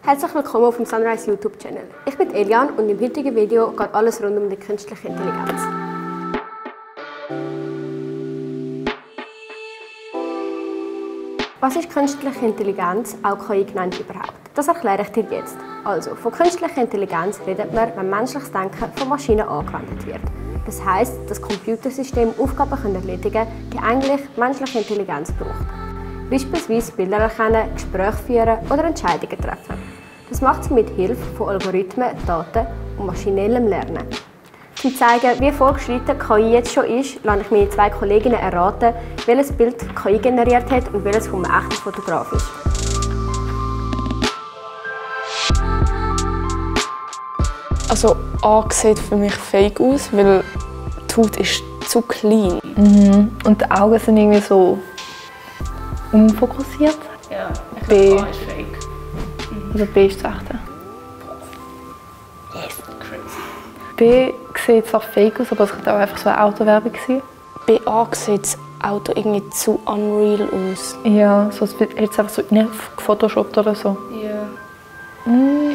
Herzlich willkommen auf dem Sunrise YouTube-Channel. Ich bin Elian und im heutigen Video geht alles rund um die künstliche Intelligenz. Was ist künstliche Intelligenz, auch KI genannt, überhaupt? Das erkläre ich dir jetzt. Also, von künstlicher Intelligenz redet man, wenn menschliches Denken von Maschinen angewendet wird. Das heisst, dass Computersysteme Aufgaben erledigen können, die eigentlich menschliche Intelligenz braucht. Beispielsweise Bilder erkennen, Gespräche führen oder Entscheidungen treffen. Das macht sie mit Hilfe von Algorithmen, Daten und maschinellem Lernen. Um zu zeigen, wie fortgeschritten KI jetzt schon ist, lasse ich meine zwei Kolleginnen erraten, welches Bild KI generiert hat und welches von einem echten Fotograf ist. Also A sieht für mich fake aus, weil die Haut ist zu klein. Und die Augen sind irgendwie so unfokussiert. Ja, ich B. glaube, A ist fake. Also B ist das echte. Yes. Crazy. B sieht zwar fake aus, aber es könnte auch einfach so eine Autowerbung sein. Bei A sieht das Auto irgendwie zu unreal aus. Ja, so als hätte es einfach so nicht gefotoshoppt oder so. Ja.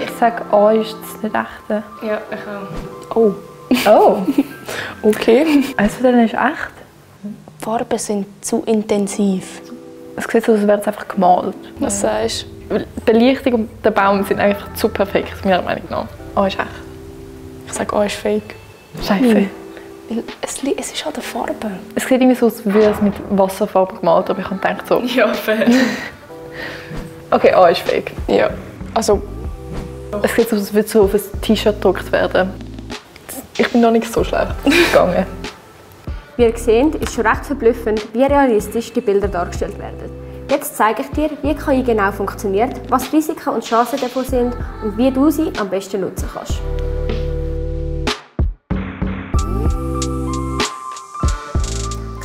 Ich sage A ist das nicht echte. Ja, ich auch. Oh, Oh! okay. Eins von denen ist echt. Die Farben sind zu intensiv. Es sieht so aus, als wäre es einfach gemalt. Was sagst du? Weil die Beleuchtung und der Baum sind einfach zu perfekt, meiner Meinung nach. A ist echt. Ich sage A ist fake. Scheiße. Weil es ist an der Farbe. Es sieht irgendwie so aus, wie es mit Wasserfarbe gemalt, aber ich habe gedacht so. Ja, fair. Okay, A ist fake. Ja. Also, Es sieht so aus, als würde so auf ein T-Shirt gedruckt werden. Ich bin noch nicht so schlecht gegangen. Wie ihr seht, ist schon recht verblüffend, wie realistisch die Bilder dargestellt werden. Jetzt zeige ich dir, wie KI genau funktioniert, was Risiken und Chancen davon sind und wie du sie am besten nutzen kannst.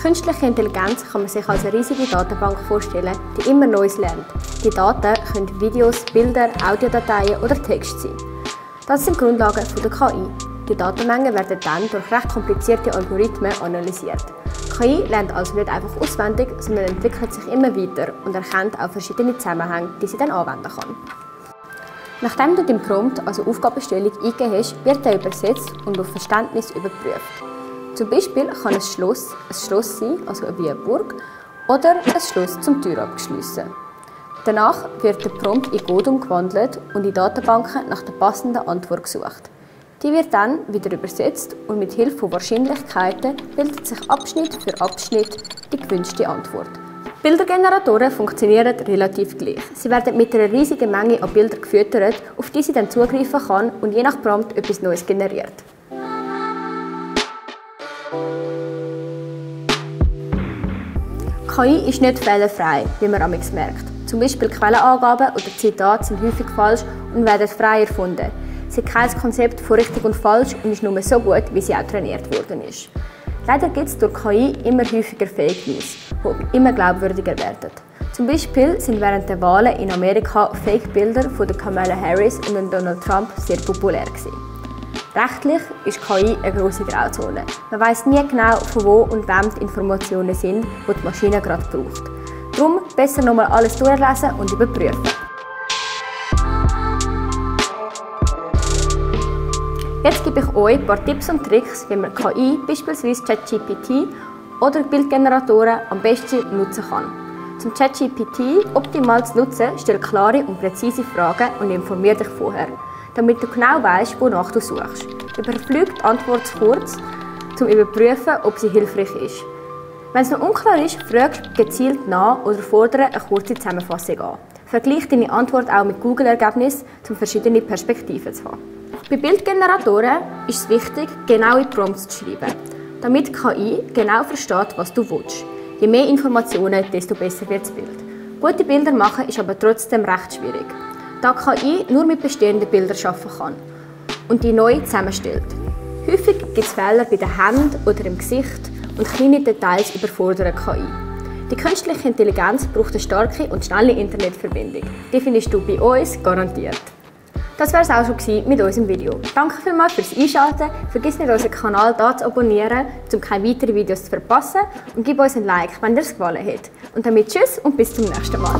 Künstliche Intelligenz kann man sich als eine riesige Datenbank vorstellen, die immer Neues lernt. Die Daten können Videos, Bilder, Audiodateien oder Text sein. Das sind die Grundlagen der KI. Die Datenmengen werden dann durch recht komplizierte Algorithmen analysiert. KI lernt also nicht einfach auswendig, sondern entwickelt sich immer weiter und erkennt auch verschiedene Zusammenhänge, die sie dann anwenden kann. Nachdem du den Prompt, also Aufgabenstellung, eingegeben hast, wird er übersetzt und auf Verständnis überprüft. Zum Beispiel kann ein Schloss sein, also wie eine Burg, oder ein Schloss zum Tür abschliessen. Danach wird der Prompt in Code umgewandelt und in Datenbanken nach der passenden Antwort gesucht. Die wird dann wieder übersetzt und mit Hilfe von Wahrscheinlichkeiten bildet sich Abschnitt für Abschnitt die gewünschte Antwort. Bildergeneratoren funktionieren relativ gleich. Sie werden mit einer riesigen Menge an Bildern gefüttert, auf die sie dann zugreifen kann und je nach Prompt etwas Neues generiert. KI ist nicht fehlerfrei, wie man manchmal merkt. Zum Beispiel Quellenangaben oder Zitate sind häufig falsch und werden frei erfunden. Sie hat kein Konzept von richtig und falsch und ist nur so gut, wie sie auch trainiert worden ist. Leider gibt es durch KI immer häufiger Fake News, die immer glaubwürdiger werden. Zum Beispiel sind während der Wahlen in Amerika Fake-Bilder von Kamala Harris und Donald Trump sehr populär gewesen. Rechtlich ist KI eine grosse Grauzone. Man weiss nie genau, von wo und wem die Informationen sind, die die Maschine gerade braucht. Darum besser nochmal alles durchlesen und überprüfen. Jetzt gebe ich euch ein paar Tipps und Tricks, wie man KI, beispielsweise ChatGPT oder Bildgeneratoren, am besten nutzen kann. Zum ChatGPT optimal zu nutzen, stell klare und präzise Fragen und informiere dich vorher, damit du genau weißt, wonach du suchst. Überflüge die Antwort zu kurz, um zu überprüfen, ob sie hilfreich ist. Wenn es noch unklar ist, frag gezielt nach oder fordere eine kurze Zusammenfassung an. Vergleich deine Antwort auch mit Google-Ergebnissen, um verschiedene Perspektiven zu haben. Bei Bildgeneratoren ist es wichtig, genaue Prompts zu schreiben, damit die KI genau versteht, was du willst. Je mehr Informationen, desto besser wird das Bild. Gute Bilder machen ist aber trotzdem recht schwierig, da KI nur mit bestehenden Bildern arbeiten kann und die neu zusammenstellt. Häufig gibt es Fehler bei den Händen oder im Gesicht und kleine Details überfordern KI. Die künstliche Intelligenz braucht eine starke und schnelle Internetverbindung. Die findest du bei uns garantiert. Das war es auch schon mit unserem Video. Danke vielmals fürs Einschalten. Vergiss nicht, unseren Kanal hier zu abonnieren, um keine weiteren Videos zu verpassen. Und gib uns ein Like, wenn dir es gefallen hat. Und damit tschüss und bis zum nächsten Mal.